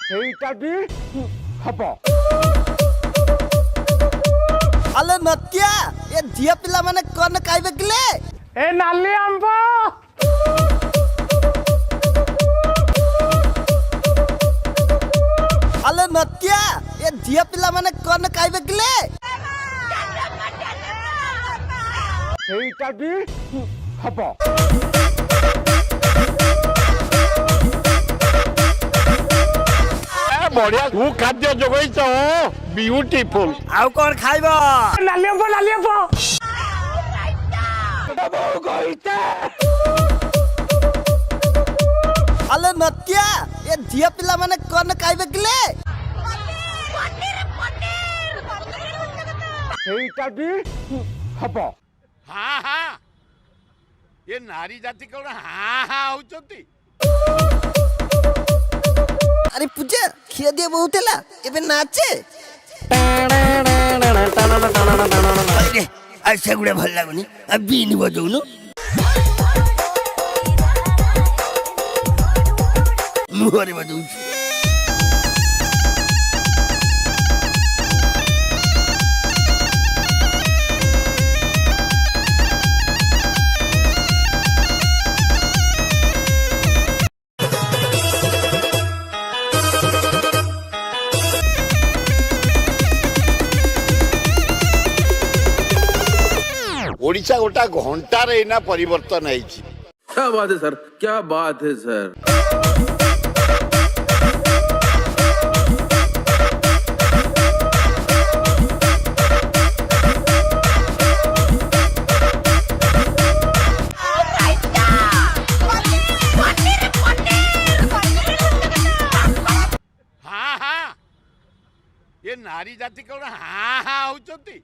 ସେଇଟା ବି ହବ। ଆଲେ ନତିଆ ଏ ଝିଅ ପିଲା ମାନେ କଣ ଖାଇବେ କିଲେ? ଏ ନାଲି ଆମ୍ବ। ଆଲେ ନତିଆ ଏ ଝିଅ ପିଲା ମାନେ କଣ ଖାଇବେ କିଲେ? ସେଇଟା ବି ହବ। ବଢିଆ ଖାଦ୍ୟ ଯୋଗାଇଛ, ବିୟୁଟିଫୁଲ। ଆଉ କଣ ଖାଇବ? ନାଲି ଆମ୍ବ ନାଲି ଆମ୍ବ। ଆଲେ ନତିଆ ଏ ଝିଅ ପିଲା ମାନେ କଣ ଖାଇବେ କିଲେ? ସେଇଟା ବି ହବ। हाँ हाँ ये नारी जाति कौन हाँ हाँ होचंती। ଆରେ ପୂଜା ଖିଆ ଦିଆ ବହୁତ ହେଲା, ଏବେ ନାଚେ। ସେଗୁଡା ଭଲ ଲାଗୁନି, ବିନି ବଜଉନୁ। ମୁହଁରେ ବଜଉଛୁ। ओडिशा गोटा घंटार एना परिवर्तन है। क्या बात है सर, क्या बात है सर। हाँ हाँ ये नारी जाति कौन हाँ हाँ होचंती।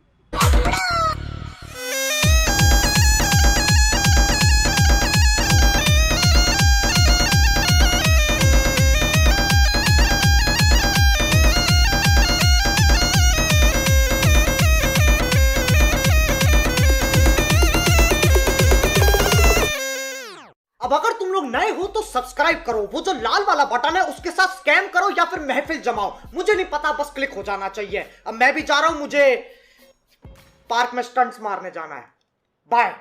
अब अगर तुम लोग नए हो तो सब्सक्राइब करो, वो जो लाल वाला बटन है उसके साथ स्कैम करो या फिर महफिल जमाओ, मुझे नहीं पता, बस क्लिक हो जाना चाहिए। अब मैं भी जा रहा हूं, मुझे पार्क में स्टंट्स मारने जाना है। बाय।